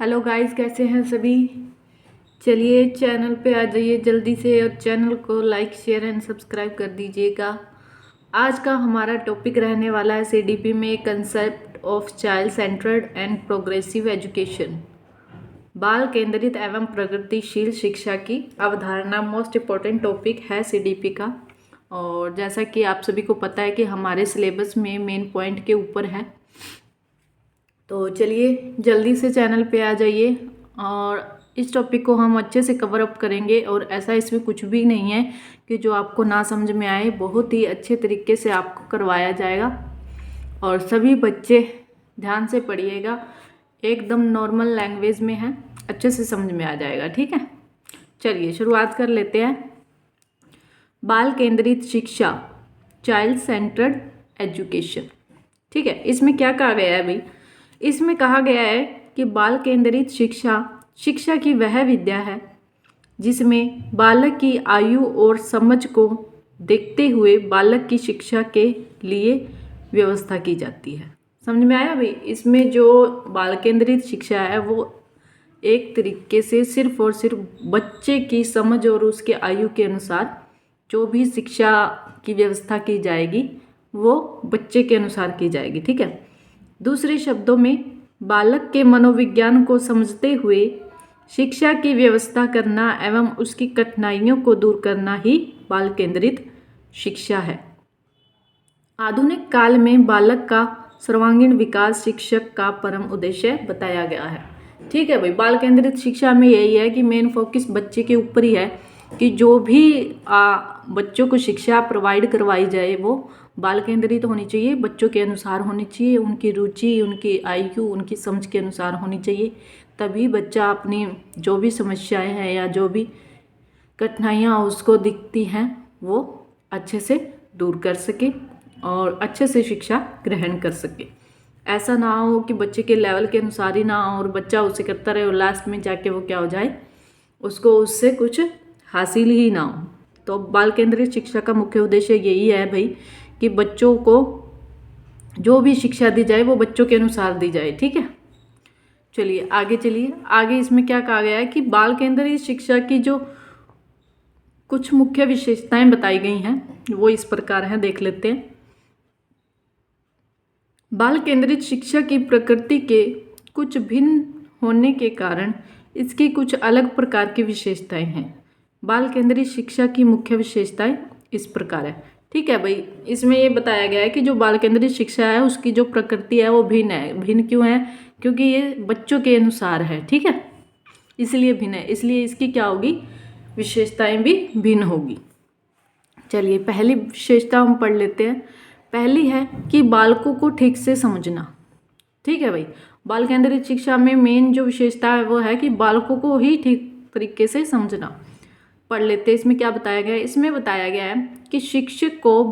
Hello guys, कैसे हैं सभी। चलिए चैनल पे आ जाइए जल्दी से और चैनल को लाइक शेयर एंड सब्सक्राइब कर दीजिएगा। आज का हमारा टॉपिक रहने वाला है सीडीपी में concept of child centred and progressive education. बाल केंद्रित एवं प्रगतिशील शिक्षा की अवधारणा मोस्ट इम्पॉर्टेंट टॉपिक है सीडीपी का। और जैसा कि आप सभी को पता है कि हमारे सिलेबस में मेन पॉइंट के ऊपर है। तो चलिए जल्दी से चैनल पे आ जाइए और इस टॉपिक को हम अच्छे से कवर अप करेंगे। और ऐसा इसमें कुछ भी नहीं है कि जो आपको ना समझ में आए, बहुत ही अच्छे तरीके से आपको करवाया जाएगा। और सभी बच्चे ध्यान से पढ़िएगा, एकदम नॉर्मल लैंग्वेज में है, अच्छे से समझ में आ जाएगा। ठीक है, चलिए शुरुआत कर लेते हैं। बाल केंद्रित शिक्षा, चाइल्ड सेंटर्ड एजुकेशन। ठीक है, इसमें क्या कहा गया है भाई। इसमें कहा गया है कि बाल केंद्रित शिक्षा की वह विद्या है जिसमें बालक की आयु और समझ को देखते हुए बालक की शिक्षा के लिए व्यवस्था की जाती है। समझ में आया भाई। इसमें जो बाल केंद्रित शिक्षा है वो एक तरीके से सिर्फ और सिर्फ बच्चे की समझ और उसके आयु के अनुसार जो भी शिक्षा की व्यवस्था की जाएगी वो बच्चे के अनुसार की जाएगी। ठीक है, दूसरे शब्दों में बालक के मनोविज्ञान को समझते हुए शिक्षा की व्यवस्था करना एवं उसकी कठिनाइयों को दूर करना ही बाल केंद्रित शिक्षा है। आधुनिक काल में बालक का सर्वांगीण विकास शिक्षक का परम उद्देश्य बताया गया है। ठीक है भाई, बाल केंद्रित शिक्षा में यही है कि मेन फोकस बच्चे के ऊपर ही है कि जो भी बच्चों को शिक्षा प्रोवाइड करवाई जाए वो बाल केंद्रित होनी चाहिए, बच्चों के अनुसार होनी चाहिए, उनकी रुचि, उनकी आयु, उनकी समझ के अनुसार होनी चाहिए। तभी बच्चा अपनी जो भी समस्याएं हैं या जो भी कठिनाइयाँ उसको दिखती हैं वो अच्छे से दूर कर सके और अच्छे से शिक्षा ग्रहण कर सके। ऐसा ना हो कि बच्चे के लेवल के अनुसार ही ना हो और बच्चा उसे करता रहे और लास्ट में जाके वो क्या हो जाए, उसको उससे कुछ हासिल ही ना हो। तो बाल केंद्रित शिक्षा का मुख्य उद्देश्य यही है भाई कि बच्चों को जो भी शिक्षा दी जाए वो बच्चों के अनुसार दी जाए। ठीक है, चलिए आगे इसमें क्या कहा गया है कि बाल केंद्रित शिक्षा की जो कुछ मुख्य विशेषताएं बताई गई हैं वो इस प्रकार हैं, देख लेते हैं। बाल केंद्रित शिक्षा की प्रकृति के कुछ भिन्न होने के कारण इसकी कुछ अलग प्रकार की विशेषताएं हैं। बाल केंद्रित शिक्षा की मुख्य विशेषताएं इस प्रकार है। ठीक है भाई, इसमें ये बताया गया है कि जो बाल केंद्रित शिक्षा है उसकी जो प्रकृति है वो भिन्न है। भिन्न क्यों है? क्योंकि ये बच्चों के अनुसार है। ठीक है, इसलिए भिन्न है, इसलिए इसकी क्या होगी, विशेषताएं भी भिन्न होगी। चलिए पहली विशेषता हम पढ़ लेते हैं। पहली है कि बालकों को ठीक से समझना। ठीक है भाई, बाल केंद्रित शिक्षा में मेन जो विशेषता है वो है कि बालकों को ही ठीक तरीके से समझना। पढ़ लेते हैं इसमें क्या बताया गया है। इसमें बताया गया है कि शिक्षक को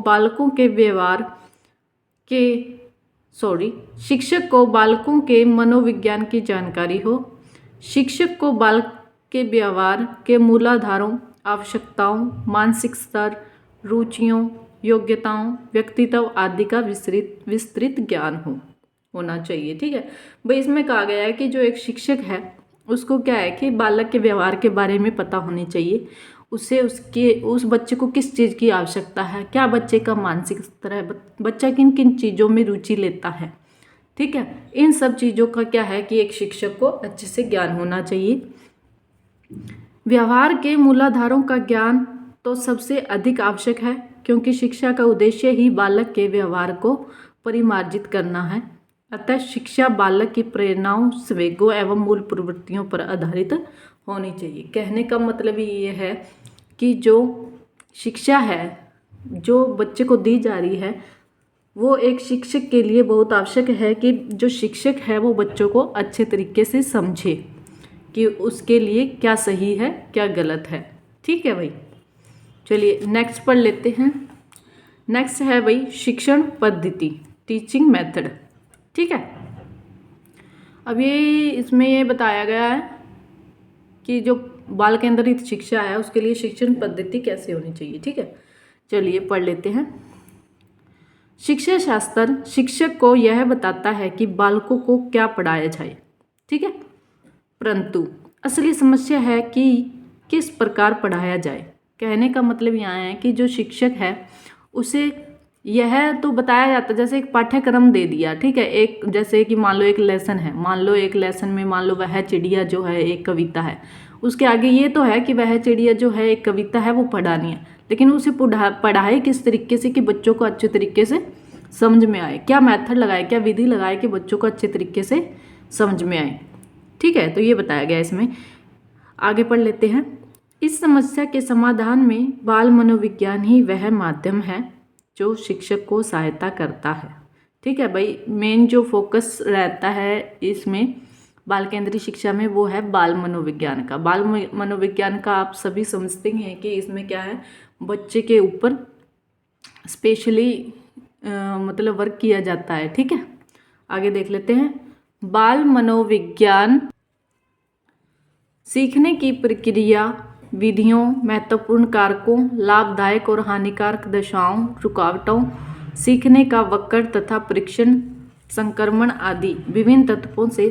बालकों के मनोविज्ञान की जानकारी हो। शिक्षक को बालक के व्यवहार के मूलाधारों, आवश्यकताओं, मानसिक स्तर, रुचियों, योग्यताओं, व्यक्तित्व आदि का विस्तृत ज्ञान होना चाहिए। ठीक है भाई, इसमें कहा गया है कि जो एक शिक्षक है उसको क्या है कि बालक के व्यवहार के बारे में पता होनी चाहिए। उसे उस बच्चे को किस चीज़ की आवश्यकता है, क्या बच्चे का मानसिक स्तर है, बच्चा किन किन चीज़ों में रुचि लेता है। ठीक है, इन सब चीज़ों का क्या है कि एक शिक्षक को अच्छे से ज्ञान होना चाहिए। व्यवहार के मूलाधारों का ज्ञान तो सबसे अधिक आवश्यक है क्योंकि शिक्षा का उद्देश्य ही बालक के व्यवहार को परिमार्जित करना है। अतः शिक्षा बालक की प्रेरणाओं, संवेगों एवं मूल प्रवृत्तियों पर आधारित होनी चाहिए। कहने का मतलब ही ये है कि जो शिक्षा है जो बच्चे को दी जा रही है वो एक शिक्षक के लिए बहुत आवश्यक है कि जो शिक्षक है वो बच्चों को अच्छे तरीके से समझे कि उसके लिए क्या सही है क्या गलत है। ठीक है भाई, चलिए नेक्स्ट पढ़ लेते हैं। नेक्स्ट है भाई शिक्षण पद्धति, टीचिंग मेथड। ठीक है, अब ये इसमें ये बताया गया है कि जो बाल केंद्रित शिक्षा है उसके लिए शिक्षण पद्धति कैसे होनी चाहिए। ठीक है, चलिए पढ़ लेते हैं। शिक्षा शास्त्र शिक्षक को यह बताता है कि बालकों को क्या पढ़ाया जाए। ठीक है, परंतु असली समस्या है कि किस प्रकार पढ़ाया जाए। कहने का मतलब यहाँ है कि जो शिक्षक है उसे यह तो बताया जाता है, जैसे एक पाठ्यक्रम दे दिया, ठीक है। एक जैसे कि मान लो एक लेसन है, मान लो एक लेसन में मान लो वह चिड़िया जो है एक कविता है, उसके आगे ये तो है कि वह चिड़िया जो है एक कविता है वो पढ़ानी है, लेकिन उसे पढ़ाए किस तरीके से कि बच्चों को अच्छे तरीके से समझ में आए, क्या मेथड लगाए, क्या विधि लगाए कि बच्चों को अच्छे तरीके से समझ में आए, ठीक है। तो ये बताया गया इसमें। आगे पढ़ लेते हैं। इस समस्या के समाधान में बाल मनोविज्ञान ही वह माध्यम है जो शिक्षक को सहायता करता है, ठीक है भाई। मेन जो फोकस रहता है इसमें बाल केंद्रीय शिक्षा में वो है बाल मनोविज्ञान का। बाल मनोविज्ञान का आप सभी समझते हैं कि इसमें क्या है, बच्चे के ऊपर स्पेशली मतलब वर्क किया जाता है, ठीक है। आगे देख लेते हैं। बाल मनोविज्ञान सीखने की प्रक्रिया, विधियों, महत्वपूर्ण कारकों, लाभदायक और हानिकारक दशाओं, रुकावटों, सीखने का वक्र तथा परीक्षण, संक्रमण आदि विभिन्न तत्वों से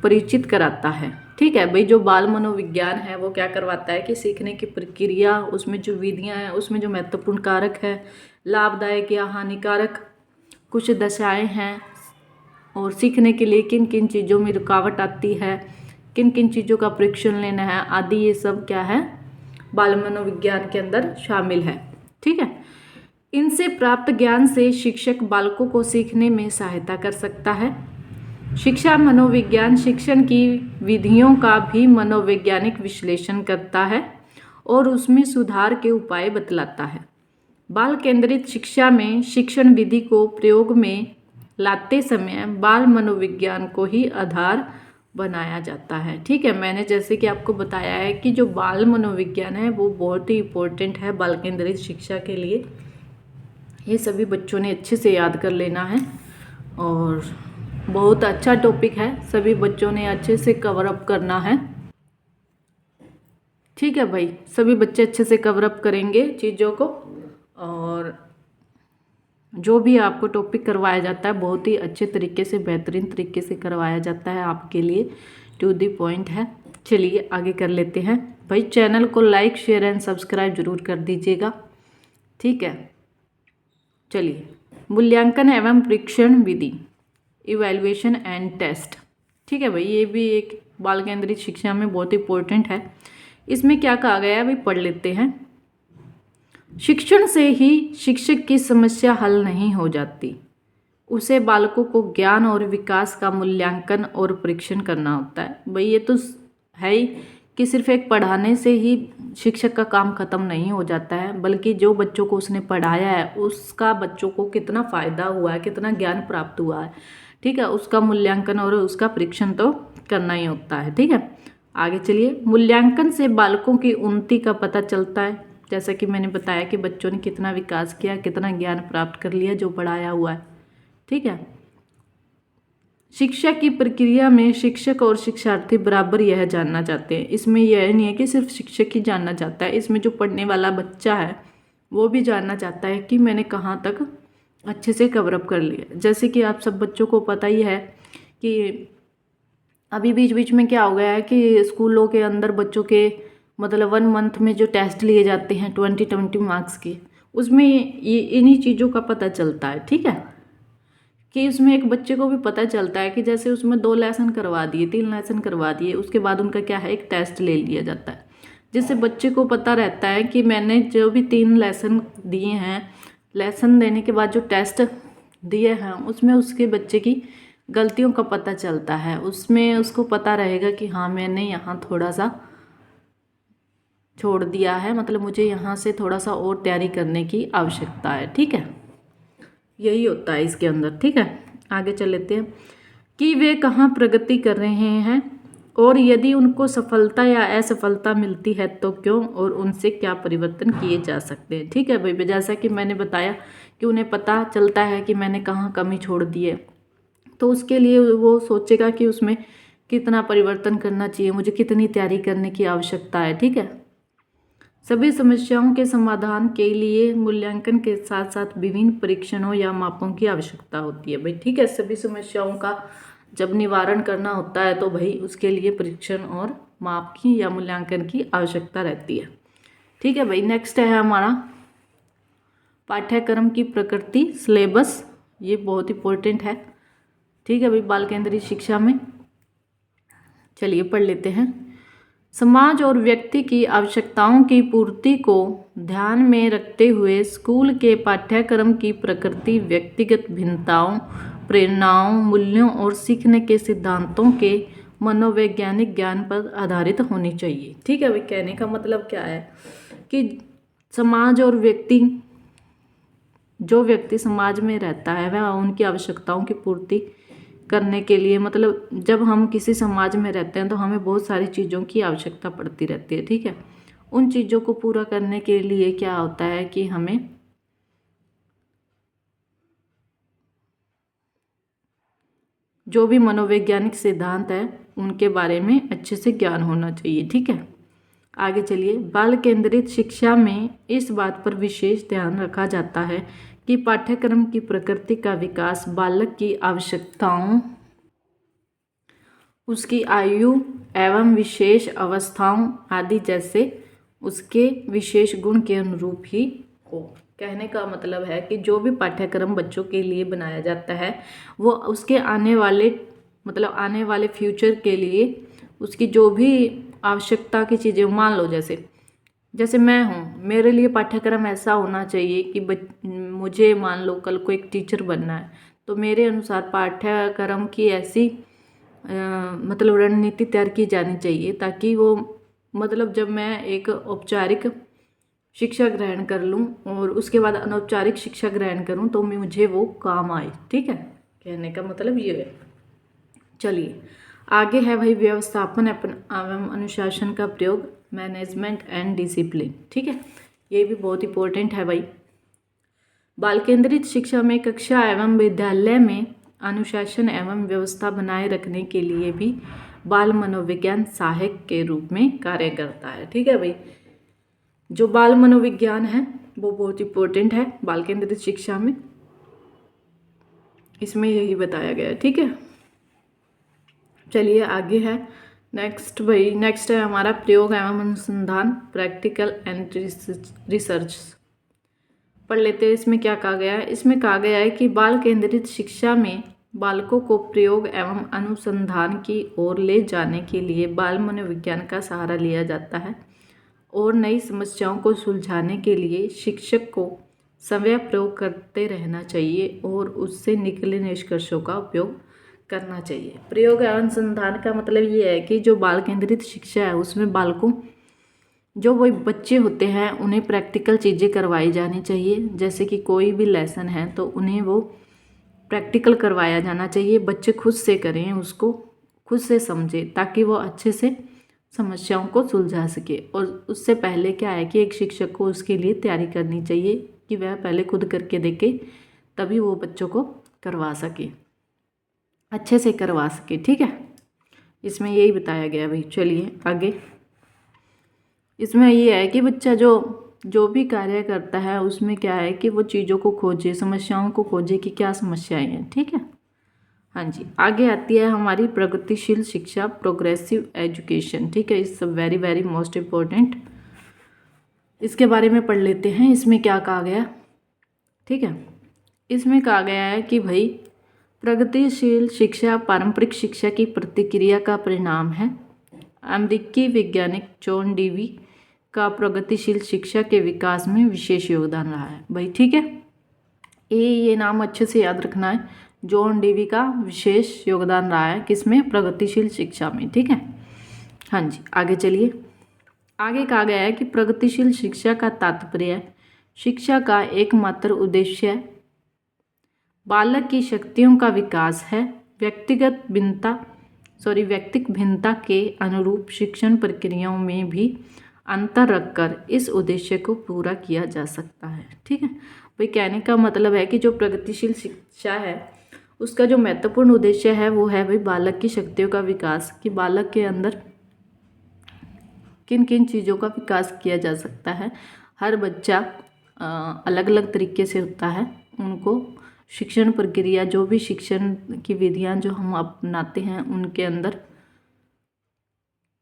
परिचित कराता है, ठीक है भाई। जो बाल मनोविज्ञान है वो क्या करवाता है कि सीखने की प्रक्रिया, उसमें जो विधियां हैं, उसमें जो महत्वपूर्ण कारक है, लाभदायक या हानिकारक कुछ दशाएं हैं, और सीखने के लिए किन किन चीज़ों में रुकावट आती है, किन किन चीज़ों का परीक्षण लेना है आदि, ये सब क्या है बाल मनोविज्ञान के अंदर शामिल है, ठीक है। इनसे प्राप्त ज्ञान से शिक्षक बालकों को सीखने में सहायता कर सकता है। शिक्षा मनोविज्ञान शिक्षण की विधियों का भी मनोवैज्ञानिक विश्लेषण करता है और उसमें सुधार के उपाय बतलाता है। बाल केंद्रित शिक्षा में शिक्षण विधि को प्रयोग में लाते समय बाल मनोविज्ञान को ही आधार बनाया जाता है, ठीक है। मैंने जैसे कि आपको बताया है कि जो बाल मनोविज्ञान है वो बहुत ही इम्पोर्टेंट है बाल केंद्रित शिक्षा के लिए। ये सभी बच्चों ने अच्छे से याद कर लेना है और बहुत अच्छा टॉपिक है, सभी बच्चों ने अच्छे से कवर अप करना है, ठीक है भाई। सभी बच्चे अच्छे से कवर अप करेंगे चीज़ों को, और जो भी आपको टॉपिक करवाया जाता है बहुत ही अच्छे तरीके से, बेहतरीन तरीके से करवाया जाता है, आपके लिए टू द पॉइंट है। चलिए आगे कर लेते हैं भाई। चैनल को लाइक शेयर एंड सब्सक्राइब जरूर कर दीजिएगा, ठीक है। चलिए, मूल्यांकन एवं परीक्षण विधि, इवैल्यूएशन एंड टेस्ट, ठीक है भाई। ये भी एक बाल केंद्रित शिक्षा में बहुत इंपॉर्टेंट है। इसमें क्या कहा गया है भाई, पढ़ लेते हैं। शिक्षण से ही शिक्षक की समस्या हल नहीं हो जाती, उसे बालकों को ज्ञान और विकास का मूल्यांकन और परीक्षण करना होता है। भाई ये तो है ही कि सिर्फ एक पढ़ाने से ही शिक्षक का काम खत्म नहीं हो जाता है, बल्कि जो बच्चों को उसने पढ़ाया है उसका बच्चों को कितना फ़ायदा हुआ है, कितना ज्ञान प्राप्त हुआ है, ठीक है, उसका मूल्यांकन और उसका परीक्षण तो करना ही होता है, ठीक है। आगे चलिए। मूल्यांकन से बालकों की उन्नति का पता चलता है, जैसा कि मैंने बताया कि बच्चों ने कितना विकास किया, कितना ज्ञान प्राप्त कर लिया जो पढ़ाया हुआ है, ठीक है। शिक्षा की प्रक्रिया में शिक्षक और शिक्षार्थी बराबर यह जानना चाहते हैं। इसमें यह नहीं है कि सिर्फ शिक्षक ही जानना चाहता है, इसमें जो पढ़ने वाला बच्चा है वो भी जानना चाहता है कि मैंने कहाँ तक अच्छे से कवर अप कर लिया। जैसे कि आप सब बच्चों को पता ही है कि अभी बीच बीच में क्या हो गया है कि स्कूलों के अंदर बच्चों के मतलब 1 मंथ में जो टेस्ट लिए जाते हैं 20 मार्क्स के, उसमें ये इन्हीं चीज़ों का पता चलता है, ठीक है। कि उसमें एक बच्चे को भी पता चलता है कि जैसे उसमें 2 लेसन करवा दिए, 3 लेसन करवा दिए, उसके बाद उनका क्या है एक टेस्ट ले लिया जाता है, जिससे बच्चे को पता रहता है कि मैंने जो भी 3 लेसन दिए हैं, लेसन देने के बाद जो टेस्ट दिए हैं उसमें उसके बच्चे की गलतियों का पता चलता है। उसमें उसको पता रहेगा कि हाँ मैंने यहाँ थोड़ा सा छोड़ दिया है, मतलब मुझे यहाँ से थोड़ा सा और तैयारी करने की आवश्यकता है, ठीक है। यही होता है इसके अंदर, ठीक है। आगे चल लेते हैं कि वे कहाँ प्रगति कर रहे हैं और यदि उनको सफलता या असफलता मिलती है तो क्यों, और उनसे क्या परिवर्तन किए जा सकते हैं, ठीक है भाई। जैसा कि मैंने बताया कि उन्हें पता चलता है कि मैंने कहाँ कमी छोड़ दी है, तो उसके लिए वो सोचेगा कि उसमें कितना परिवर्तन करना चाहिए, मुझे कितनी तैयारी करने की आवश्यकता है, ठीक है। सभी समस्याओं के समाधान के लिए मूल्यांकन के साथ साथ विभिन्न परीक्षणों या मापों की आवश्यकता होती है भाई, ठीक है। सभी समस्याओं का जब निवारण करना होता है तो भाई उसके लिए परीक्षण और माप की या मूल्यांकन की आवश्यकता रहती है। ठीक है भाई, नेक्स्ट है हमारा पाठ्यक्रम की प्रकृति, सिलेबस। ये बहुत इंपॉर्टेंट है। ठीक है भाई, बाल केंद्रित शिक्षा में चलिए पढ़ लेते हैं। समाज और व्यक्ति की आवश्यकताओं की पूर्ति को ध्यान में रखते हुए स्कूल के पाठ्यक्रम की प्रकृति व्यक्तिगत भिन्नताओं, प्रेरणाओं, मूल्यों और सीखने के सिद्धांतों के मनोवैज्ञानिक ज्ञान पर आधारित होनी चाहिए। ठीक है भाई, कहने का मतलब क्या है कि समाज और व्यक्ति, जो व्यक्ति समाज में रहता है वह उनकी आवश्यकताओं की पूर्ति करने के लिए, मतलब जब हम किसी समाज में रहते हैं तो हमें बहुत सारी चीज़ों की आवश्यकता पड़ती रहती है। ठीक है, उन चीज़ों को पूरा करने के लिए क्या होता है कि हमें जो भी मनोवैज्ञानिक सिद्धांत है उनके बारे में अच्छे से ज्ञान होना चाहिए। ठीक है, आगे चलिए। बाल केंद्रित शिक्षा में इस बात पर विशेष ध्यान रखा जाता है कि पाठ्यक्रम की प्रकृति का विकास बालक की आवश्यकताओं, उसकी आयु एवं विशेष अवस्थाओं आदि जैसे उसके विशेष गुण के अनुरूप ही हो। कहने का मतलब है कि जो भी पाठ्यक्रम बच्चों के लिए बनाया जाता है वो उसके आने वाले फ्यूचर के लिए उसकी जो भी आवश्यकता की चीज़ें, मान लो जैसे मैं हूँ, मेरे लिए पाठ्यक्रम ऐसा होना चाहिए कि मुझे मान लो कल को एक टीचर बनना है, तो मेरे अनुसार पाठ्यक्रम की ऐसी रणनीति तैयार की जानी चाहिए ताकि वो जब मैं एक औपचारिक शिक्षा ग्रहण कर लूँ और उसके बाद अनौपचारिक शिक्षा ग्रहण करूँ तो मुझे वो काम आए। ठीक है, कहने का मतलब ये है। चलिए आगे है भाई व्यवस्थापन एवं अनुशासन का प्रयोग, मैनेजमेंट एंड डिसिप्लिन। ठीक है, ये भी बहुत इंपॉर्टेंट है भाई। बाल केंद्रित शिक्षा में कक्षा एवं विद्यालय में अनुशासन एवं व्यवस्था बनाए रखने के लिए भी बाल मनोविज्ञान सहायक के रूप में कार्य करता है। ठीक है भाई, जो बाल मनोविज्ञान है वो बहुत इंपॉर्टेंट है बाल केंद्रित शिक्षा में, इसमें यही बताया गया है। ठीक है, चलिए आगे है नेक्स्ट है हमारा प्रयोग एवं अनुसंधान, प्रैक्टिकल एंड रिसर्च। पढ़ लेते हैं इसमें क्या कहा गया है। इसमें कहा गया है कि बाल केंद्रित शिक्षा में बालकों को प्रयोग एवं अनुसंधान की ओर ले जाने के लिए बाल मनोविज्ञान का सहारा लिया जाता है और नई समस्याओं को सुलझाने के लिए शिक्षक को समय प्रयोग करते रहना चाहिए और उससे निकले निष्कर्षों का उपयोग करना चाहिए। प्रयोग एवं अनुसंधान का मतलब ये है कि जो बाल केंद्रित शिक्षा है उसमें बालकों, जो वही बच्चे होते हैं उन्हें प्रैक्टिकल चीज़ें करवाई जानी चाहिए। जैसे कि कोई भी लेसन है तो उन्हें वो प्रैक्टिकल करवाया जाना चाहिए, बच्चे खुद से करें, उसको खुद से समझें ताकि वो अच्छे से समस्याओं को सुलझा सके। और उससे पहले क्या है कि एक शिक्षक को उसके लिए तैयारी करनी चाहिए कि वह पहले खुद करके देखे, तभी वो बच्चों को करवा सके, अच्छे से करवा सके। ठीक है, इसमें यही बताया गया भाई। चलिए आगे। इसमें ये है कि बच्चा जो भी कार्य करता है उसमें क्या है कि वो चीज़ों को खोजे, समस्याओं को खोजे कि क्या समस्याएं हैं। ठीक है, हाँ जी। आगे आती है हमारी प्रगतिशील शिक्षा, प्रोग्रेसिव एजुकेशन। ठीक है, it's very very most important. इसके बारे में पढ़ लेते हैं। इसमें क्या कहा गया। ठीक है, इसमें कहा गया है कि भाई प्रगतिशील शिक्षा पारंपरिक शिक्षा की प्रतिक्रिया का परिणाम है। अमेरिकी वैज्ञानिक जॉन डेवी का प्रगतिशील शिक्षा के विकास में विशेष योगदान रहा है भाई। ठीक है, ये नाम अच्छे से याद रखना है। जॉन डेवी का विशेष योगदान रहा है किसमें, प्रगतिशील शिक्षा में। ठीक है, हाँ जी। आगे चलिए। आगे कहा गया है कि प्रगतिशील शिक्षा का तात्पर्य शिक्षा का एकमात्र उद्देश्य बालक की शक्तियों का विकास है। व्यक्तिक भिन्नता के अनुरूप शिक्षण प्रक्रियाओं में भी अंतर रखकर इस उद्देश्य को पूरा किया जा सकता है। ठीक है भाई, कहने का मतलब है कि जो प्रगतिशील शिक्षा है उसका जो महत्वपूर्ण उद्देश्य है वो है भाई बालक की शक्तियों का विकास, कि बालक के अंदर किन किन चीज़ों का विकास किया जा सकता है। हर बच्चा अलग अलग तरीके से होता है, उनको शिक्षण प्रक्रिया, जो भी शिक्षण की विधियां जो हम अपनाते हैं उनके अंदर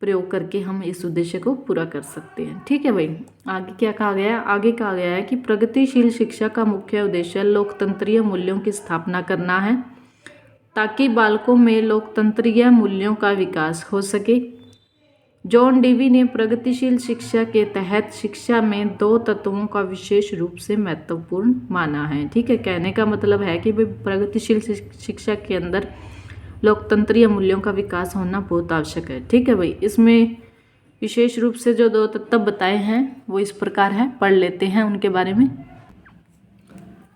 प्रयोग करके हम इस उद्देश्य को पूरा कर सकते हैं। ठीक है भाई, आगे क्या कहा गया है? आगे कहा गया है कि प्रगतिशील शिक्षा का मुख्य उद्देश्य लोकतंत्रीय मूल्यों की स्थापना करना है ताकि बालकों में लोकतंत्रीय मूल्यों का विकास हो सके। जॉन डीवी ने प्रगतिशील शिक्षा के तहत शिक्षा में 2 तत्वों का विशेष रूप से महत्वपूर्ण माना है। ठीक है, कहने का मतलब है कि भाई प्रगतिशील शिक्षा के अंदर लोकतंत्रीय मूल्यों का विकास होना बहुत आवश्यक है। ठीक है भाई, इसमें विशेष रूप से जो 2 तत्व बताए हैं वो इस प्रकार है, पढ़ लेते हैं उनके बारे में।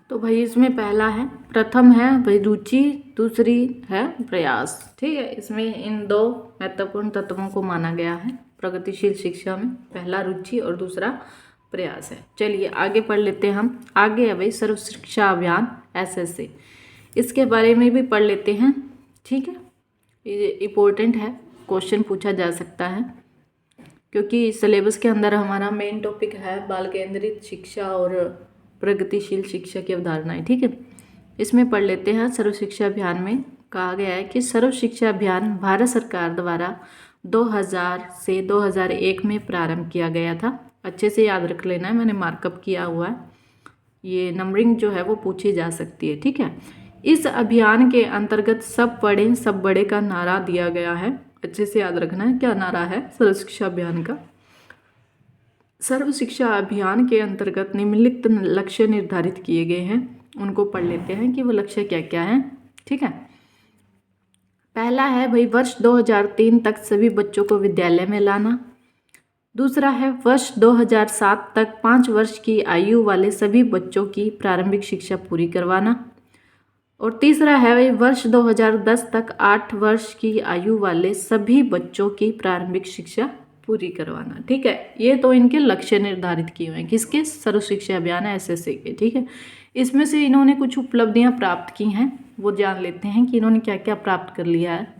तो भाई इसमें पहला है, प्रथम है भाई रुचि, दूसरी है प्रयास। ठीक है, इसमें इन 2 महत्वपूर्ण तत्वों को माना गया है प्रगतिशील शिक्षा में, पहला रुचि और दूसरा प्रयास है। चलिए आगे पढ़ लेते हैं हम। आगे है भाई सर्व शिक्षा अभियान SSA, इसके बारे में भी पढ़ लेते हैं। ठीक है, ये इम्पोर्टेंट है, क्वेश्चन पूछा जा सकता है क्योंकि सिलेबस के अंदर हमारा मेन टॉपिक है बाल केंद्रित शिक्षा और प्रगतिशील शिक्षा की अवधारणाएं। ठीक है, इसमें पढ़ लेते हैं। सर्व शिक्षा अभियान में कहा गया है कि सर्व शिक्षा अभियान भारत सरकार द्वारा 2000 से 2001 में प्रारंभ किया गया था। अच्छे से याद रख लेना है, मैंने मार्कअप किया हुआ है, ये नंबरिंग जो है वो पूछी जा सकती है। ठीक है, इस अभियान के अंतर्गत सब पढ़ें सब बड़े का नारा दिया गया है। अच्छे से याद रखना है क्या नारा है सर्व शिक्षा अभियान का। सर्व शिक्षा अभियान के अंतर्गत निम्नलिखित लक्ष्य निर्धारित किए गए हैं, उनको पढ़ लेते हैं कि वो लक्ष्य क्या क्या हैं। ठीक है, पहला है भाई वर्ष 2003 तक सभी बच्चों को विद्यालय में लाना। दूसरा है वर्ष 2007 तक 5 वर्ष की आयु वाले सभी बच्चों की प्रारंभिक शिक्षा पूरी करवाना। और तीसरा है भाई वर्ष 2010 तक 8 वर्ष की आयु वाले सभी बच्चों की प्रारंभिक शिक्षा पूरी करवाना। ठीक है, ये तो इनके लक्ष्य निर्धारित किए हुए हैं, किसके? सर्व शिक्षा अभियान SSA के। ठीक है, इसमें से इन्होंने कुछ उपलब्धियां प्राप्त की हैं, वो जान लेते हैं कि इन्होंने क्या क्या प्राप्त कर लिया है।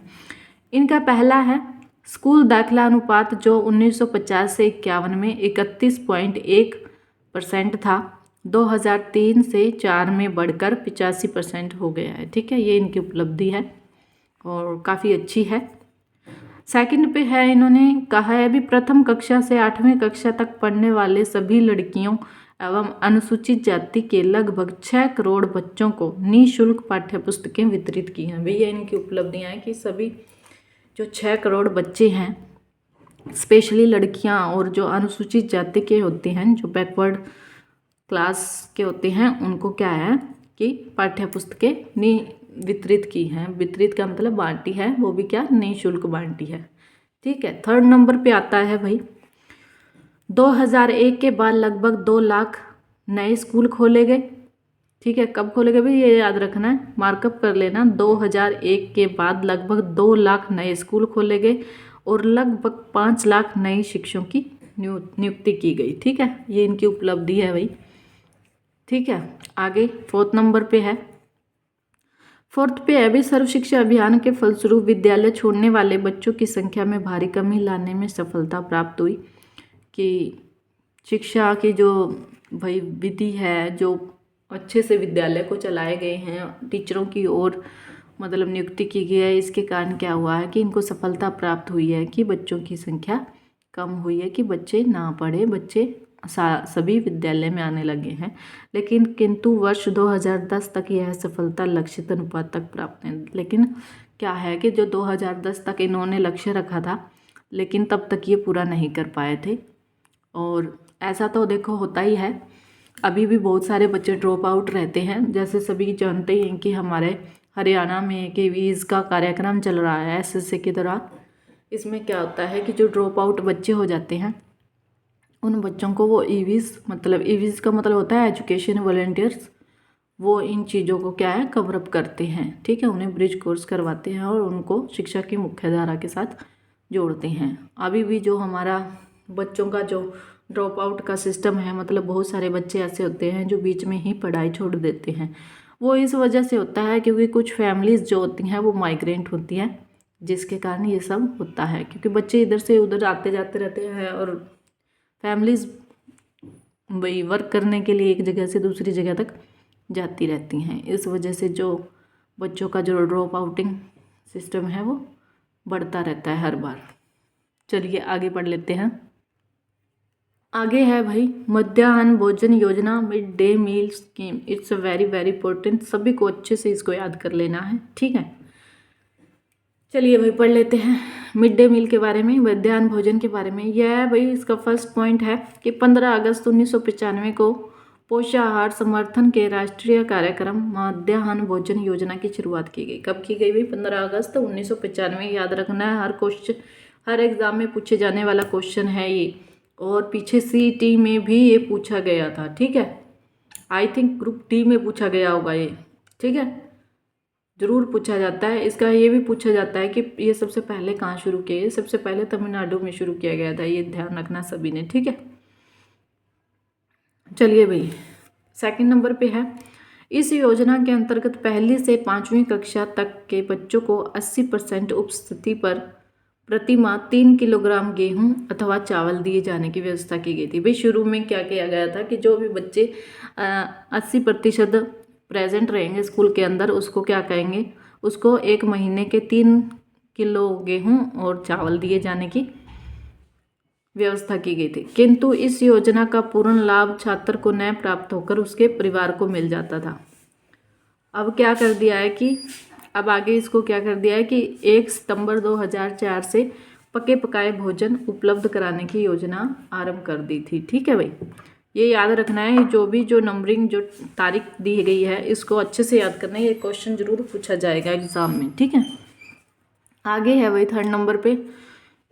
इनका पहला है स्कूल दाखिला अनुपात जो 1950 से 51 में 31.1% था, 2003 से 4 में बढ़कर 85% हो गया है। ठीक है, ये इनकी उपलब्धि है और काफ़ी अच्छी है। सेकंड पे है, इन्होंने कहा है अभी प्रथम कक्षा से 8वीं कक्षा तक पढ़ने वाले सभी लड़कियों एवं अनुसूचित जाति के लगभग 6 करोड़ बच्चों को निःशुल्क पाठ्य पुस्तकें वितरित की हैं। भैया इनकी उपलब्धियां हैं कि सभी जो 6 करोड़ बच्चे हैं, स्पेशली लड़कियां और जो अनुसूचित जाति के होते हैं, जो बैकवर्ड क्लास के होते हैं, उनको क्या है कि पाठ्य पुस्तकें वितरित की हैं। वितरित का मतलब बांटी है, वो भी क्या निःशुल्क बांटी है। ठीक है, थर्ड नंबर पे आता है भाई 2001 के बाद लगभग 2 लाख नए स्कूल खोले गए। ठीक है, कब खोले गए भाई ये याद रखना है, मार्कअप कर लेना। 2001 के बाद लगभग 2 लाख नए स्कूल खोले गए और लगभग 5 लाख नए शिक्षकों की नियुक्ति की गई। ठीक है, ये इनकी उपलब्धि है भाई। ठीक है, आगे फोर्थ नंबर पे है। फोर्थ पे है भी सर्व शिक्षा अभियान के फलस्वरूप विद्यालय छोड़ने वाले बच्चों की संख्या में भारी कमी लाने में सफलता प्राप्त हुई। कि शिक्षा की जो भाई विधि है, जो अच्छे से विद्यालय को चलाए गए हैं, टीचरों की ओर मतलब नियुक्ति की गई है, इसके कारण क्या हुआ है कि इनको सफलता प्राप्त हुई है कि बच्चों की संख्या कम हुई है, कि बच्चे ना पढ़े, बच्चे सभी विद्यालय में आने लगे हैं। लेकिन किंतु वर्ष 2010 तक यह सफलता लक्षित अनुपात तक प्राप्त है। लेकिन क्या है कि जो 2010 तक इन्होंने लक्ष्य रखा था, लेकिन तब तक ये पूरा नहीं कर पाए थे। और ऐसा तो देखो होता ही है, अभी भी बहुत सारे बच्चे ड्रॉप आउट रहते हैं। जैसे सभी जानते ही हैं कि हमारे हरियाणा में KVS का कार्यक्रम चल रहा है SSA के दौरान। इसमें क्या होता है कि जो ड्रॉप आउट बच्चे हो जाते हैं, उन बच्चों को वो EVS का मतलब होता है एजुकेशन वॉलंटियर्स, वो इन चीज़ों को क्या है कवर अप करते हैं। ठीक है, उन्हें ब्रिज कोर्स करवाते हैं और उनको शिक्षा की मुख्य धारा के साथ जोड़ते हैं। अभी भी जो हमारा बच्चों का जो ड्रॉप आउट का सिस्टम है, मतलब बहुत सारे बच्चे ऐसे होते हैं जो बीच में ही पढ़ाई छोड़ देते हैं, वो इस वजह से होता है क्योंकि कुछ फैमिलीज़ जो होती हैं वो माइग्रेंट होती हैं, जिसके कारण ये सब होता है। क्योंकि बच्चे इधर से उधर आते जाते रहते हैं और फैमिलीज़ वही वर्क करने के लिए एक जगह से दूसरी जगह तक जाती रहती हैं। इस वजह से जो बच्चों का जो ड्रॉप आउटिंग सिस्टम है वो बढ़ता रहता है हर बार। चलिए आगे पढ़ लेते हैं। आगे है भाई मध्याह्न भोजन योजना, mid day meal scheme. It's a very very important, सभी को अच्छे से इसको याद कर लेना है, ठीक है। चलिए भाई पढ़ लेते हैं मिड डे मील के बारे में, मध्याह्न भोजन के बारे में। यह है भाई इसका फर्स्ट पॉइंट है कि 15 अगस्त 1995 को पोषाहार समर्थन के राष्ट्रीय कार्यक्रम मध्याह्न भोजन योजना की शुरुआत की गई। कब की गई भाई? 15 अगस्त 1995। याद रखना है, हर क्वेश्चन, हर एग्जाम में पूछे जाने वाला क्वेश्चन है ये, और पीछे CET में भी ये पूछा गया था, ठीक है। आई थिंक ग्रुप D में पूछा गया होगा ये, ठीक है, जरूर पूछा जाता है। इसका ये भी पूछा जाता है कि ये सबसे पहले कहाँ शुरू किया गया। सबसे पहले तमिलनाडु में शुरू किया गया था, ये ध्यान रखना सभी ने, ठीक है। चलिए भाई सेकंड नंबर पे है, इस योजना के अंतर्गत पहली से 5वीं कक्षा तक के बच्चों को 80% उपस्थिति पर प्रति माह 3 किलोग्राम गेहूं अथवा चावल दिए जाने की व्यवस्था की गई थी। भाई शुरू में क्या किया गया था कि जो भी बच्चे 80% प्रेजेंट रहेंगे स्कूल के अंदर, उसको क्या कहेंगे, उसको 1 महीने के 3 किलो गेहूं और चावल दिए जाने की व्यवस्था की गई थी। किंतु इस योजना का पूर्ण लाभ छात्र को न प्राप्त होकर उसके परिवार को मिल जाता था। अब क्या कर दिया है कि अब आगे इसको क्या कर दिया है कि 1 सितंबर 2004 से पके पकाए भोजन उपलब्ध कराने की योजना आरंभ कर दी थी, ठीक है भाई। ये याद रखना है, जो नंबरिंग जो तारीख दी गई है इसको अच्छे से याद करना है, ये क्वेश्चन जरूर पूछा जाएगा एग्जाम में, ठीक है। आगे है भाई थर्ड नंबर पे,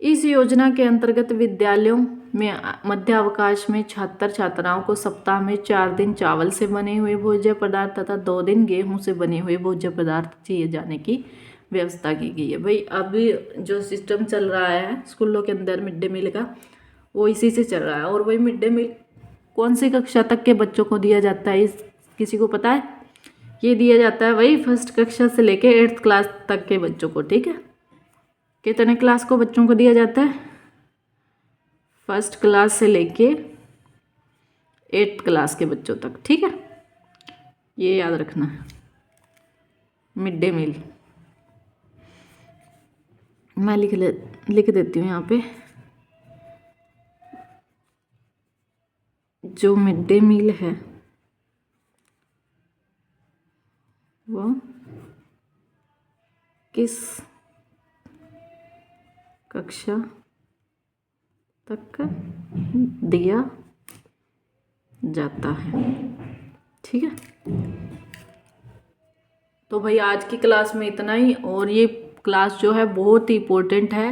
इस योजना के अंतर्गत विद्यालयों में मध्यावकाश में छात्र छात्राओं को सप्ताह में 4 दिन चावल से बने हुए भोज्य पदार्थ तथा 2 दिन गेहूं से बने हुए भोज्य पदार्थ दिए जाने की व्यवस्था की गई है। भाई अभी जो सिस्टम चल रहा है स्कूलों के अंदर मिड डे मील का, वो इसी से चल रहा है। और वही मिड डे मील कौन सी कक्षा तक के बच्चों को दिया जाता है, इस किसी को पता है? ये दिया जाता है वही 1st कक्षा से लेके 8th क्लास तक के बच्चों को, ठीक है। कितने क्लास को बच्चों को दिया जाता है? 1st क्लास से लेके 8th क्लास के बच्चों तक, ठीक है। ये याद रखना है मिड डे मील। मैं लिख देती हूँ यहाँ पे, जो मिड डे मील है वो किस कक्षा तक दिया जाता है, ठीक है। तो भाई आज की क्लास में इतना ही, और ये क्लास जो है बहुत ही इम्पोर्टेंट है,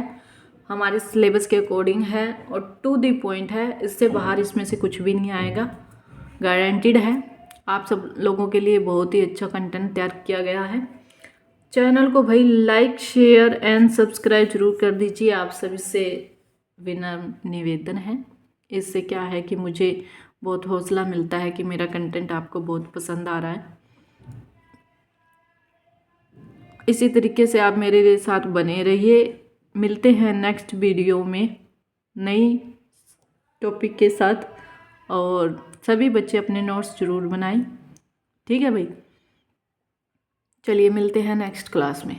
हमारे सिलेबस के अकॉर्डिंग है और टू द पॉइंट है। इससे बाहर इसमें से कुछ भी नहीं आएगा, गारंटीड है। आप सब लोगों के लिए बहुत ही अच्छा कंटेंट तैयार किया गया है। चैनल को भाई लाइक शेयर एंड सब्सक्राइब जरूर कर दीजिए, आप सभी से विनम्र निवेदन है। इससे क्या है कि मुझे बहुत हौसला मिलता है कि मेरा कंटेंट आपको बहुत पसंद आ रहा है। इसी तरीके से आप मेरे साथ बने रहिए। मिलते हैं नेक्स्ट वीडियो में नई टॉपिक के साथ, और सभी बच्चे अपने नोट्स जरूर बनाएं, ठीक है भाई। चलिए मिलते हैं नेक्स्ट क्लास में।